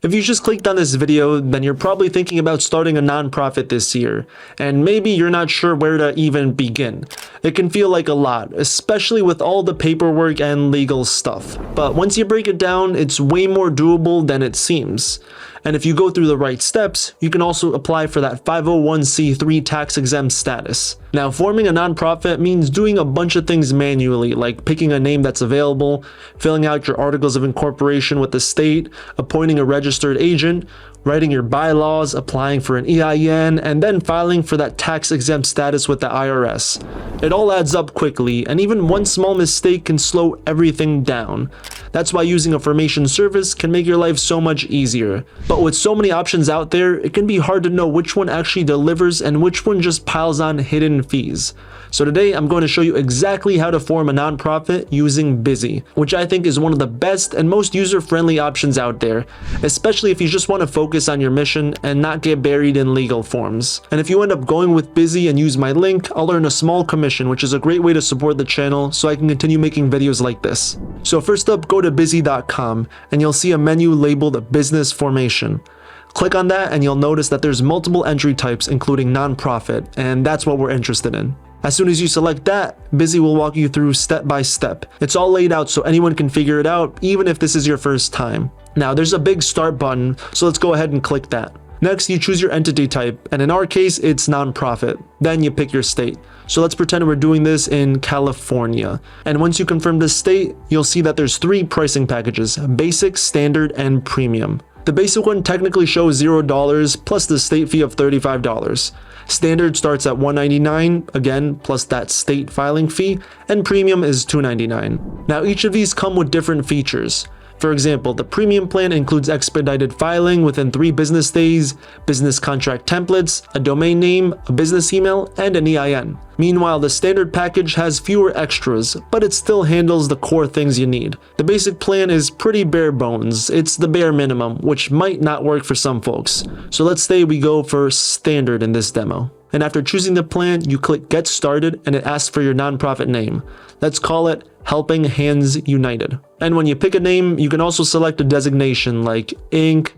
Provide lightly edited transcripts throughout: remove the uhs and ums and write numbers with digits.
If you just clicked on this video, then you're probably thinking about starting a nonprofit this year, and maybe you're not sure where to even begin. It can feel like a lot, especially with all the paperwork and legal stuff. But once you break it down, it's way more doable than it seems. And if you go through the right steps, you can also apply for that 501c3 tax-exempt status. Now, forming a nonprofit means doing a bunch of things manually, like picking a name that's available, filling out your articles of incorporation with the state, appointing a registered agent, writing your bylaws, applying for an EIN, and then filing for that tax-exempt status with the IRS. It all adds up quickly, and even one small mistake can slow everything down. That's why using a formation service can make your life so much easier. But with so many options out there, it can be hard to know which one actually delivers and which one just piles on hidden fees. So today I'm going to show you exactly how to form a nonprofit using Bizee, which I think is one of the best and most user-friendly options out there, especially if you just want to focus on your mission and not get buried in legal forms. And if you end up going with Bizee and use my link, I'll earn a small commission, which is a great way to support the channel so I can continue making videos like this. So first up, go to Bizee.com and you'll see a menu labeled Business Formation. Click on that and you'll notice that there's multiple entry types including nonprofit, and that's what we're interested in. As soon as you select that, Bizee will walk you through step by step. It's all laid out so anyone can figure it out, even if this is your first time. Now, there's a big start button, so let's go ahead and click that. Next, you choose your entity type, and in our case, it's nonprofit. Then you pick your state. So let's pretend we're doing this in California. And once you confirm the state, you'll see that there's 3 pricing packages: basic, standard, and premium. The basic one technically shows $0 plus the state fee of $35. Standard starts at $199, again, plus that state filing fee, and premium is $299. Now, each of these come with different features. For example, the premium plan includes expedited filing within 3 business days, business contract templates, a domain name, a business email, and an EIN. Meanwhile, the standard package has fewer extras, but it still handles the core things you need. The basic plan is pretty bare bones. It's the bare minimum, which might not work for some folks. So let's say we go for standard in this demo. And after choosing the plan, you click Get Started and it asks for your nonprofit name. Let's call it Helping Hands United. And when you pick a name, you can also select a designation like Inc.,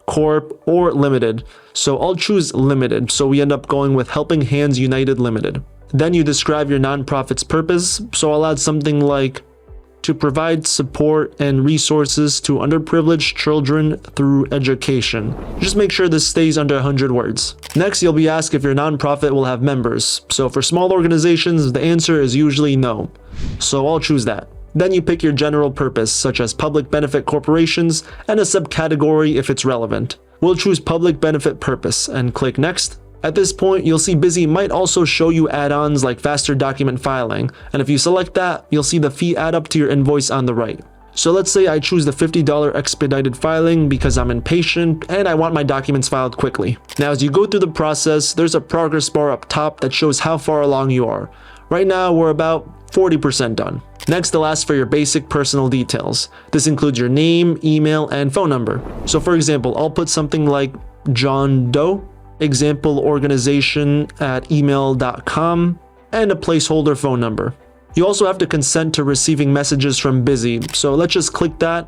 Corp, or Limited. So I'll choose Limited, so we end up going with Helping Hands United Limited. Then you describe your nonprofit's purpose, so I'll add something like to provide support and resources to underprivileged children through education. Just make sure this stays under 100 words. Next, you'll be asked if your nonprofit will have members. So for small organizations, the answer is usually no. So I'll choose that. Then you pick your general purpose, such as public benefit corporations, and a subcategory if it's relevant. We'll choose public benefit purpose and click Next. At this point, you'll see Bizee might also show you add-ons like faster document filing, and if you select that, you'll see the fee add up to your invoice on the right. So let's say I choose the $50 expedited filing because I'm impatient and I want my documents filed quickly. Now, as you go through the process, there's a progress bar up top that shows how far along you are. Right now, we're about 40% done. Next, they'll ask for your basic personal details. This includes your name, email, and phone number. So for example, I'll put something like John Doe, example organization at email.com, and a placeholder phone number. You also have to consent to receiving messages from Bizee, so let's just click that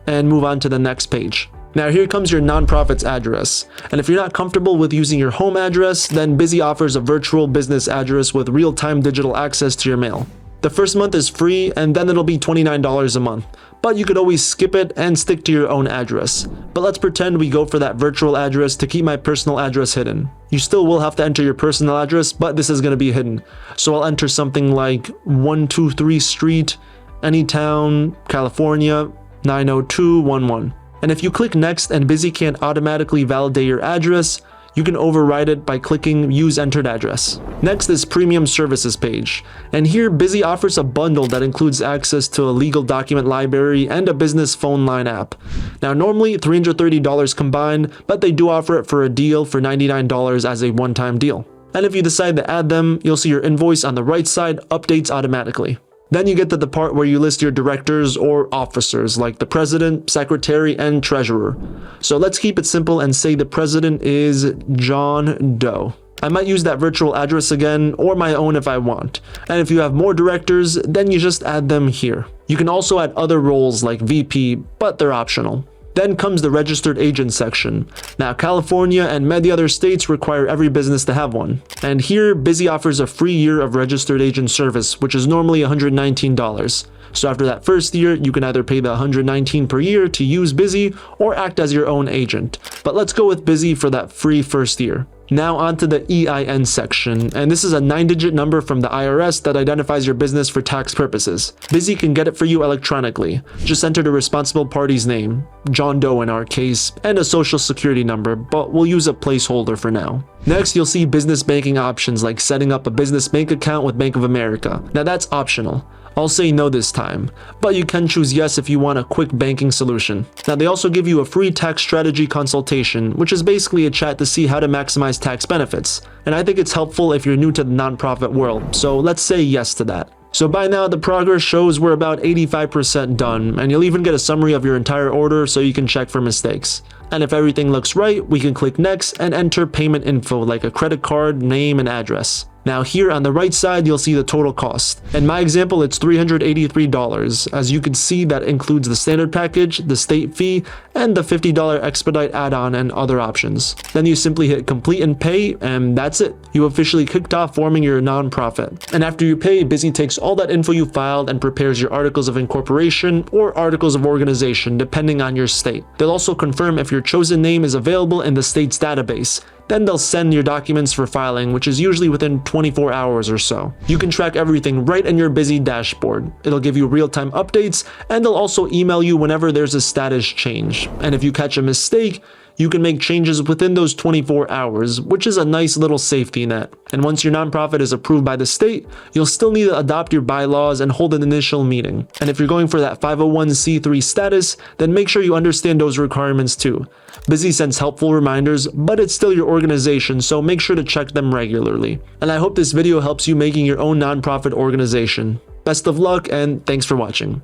and move on to the next page. Now here comes your nonprofit's address, and if you're not comfortable with using your home address, then Bizee offers a virtual business address with real-time digital access to your mail. The first month is free, and then it'll be $29 a month. But you could always skip it and stick to your own address. But let's pretend we go for that virtual address to keep my personal address hidden. You still will have to enter your personal address, but this is going to be hidden. So I'll enter something like 123 Street, Anytown, California, 90211. And if you click Next and Bizee can't automatically validate your address, you can override it by clicking Use Entered Address. Next is Premium Services page, and here Bizee offers a bundle that includes access to a legal document library and a business phone line app. Now normally $330 combined, but they do offer it for a deal for $99 as a one-time deal. And if you decide to add them, you'll see your invoice on the right side updates automatically. Then you get to the part where you list your directors or officers like the president, secretary, and treasurer. So let's keep it simple and say the president is John Doe. I might use that virtual address again or my own if I want. And if you have more directors, then you just add them here. You can also add other roles like VP, but they're optional. Then comes the registered agent section. Now, California and many other states require every business to have one. And here, Bizee offers a free year of registered agent service, which is normally $119. So after that first year, you can either pay the $119 per year to use Bizee or act as your own agent. But let's go with Bizee for that free first year. Now onto the EIN section, and this is a 9-digit number from the IRS that identifies your business for tax purposes. Bizee can get it for you electronically. Just enter the responsible party's name, John Doe in our case, and a social security number, but we'll use a placeholder for now. Next, you'll see business banking options like setting up a business bank account with Bank of America. Now that's optional. I'll say no this time, but you can choose yes if you want a quick banking solution. Now they also give you a free tax strategy consultation, which is basically a chat to see how to maximize tax benefits. And I think it's helpful if you're new to the nonprofit world, so let's say yes to that. So by now the progress shows we're about 85% done, and you'll even get a summary of your entire order so you can check for mistakes. And if everything looks right, we can click next and enter payment info like a credit card, name, and address. Now here on the right side, you'll see the total cost. In my example, it's $383. As you can see, that includes the standard package, the state fee, and the $50 expedite add-on and other options. Then you simply hit complete and pay, and that's it. You officially kicked off forming your nonprofit. And after you pay, Bizee takes all that info you filed and prepares your articles of incorporation or articles of organization, depending on your state. They'll also confirm if your chosen name is available in the state's database. Then they'll send your documents for filing, which is usually within 24 hours or so. You can track everything right in your Bizee dashboard. It'll give you real-time updates, and they'll also email you whenever there's a status change. And if you catch a mistake, you can make changes within those 24 hours, which is a nice little safety net. And once your nonprofit is approved by the state, you'll still need to adopt your bylaws and hold an initial meeting. And if you're going for that 501c3 status, then make sure you understand those requirements too. Bizee sends helpful reminders, but it's still your organization, so make sure to check them regularly. And I hope this video helps you making your own nonprofit organization. Best of luck, and thanks for watching.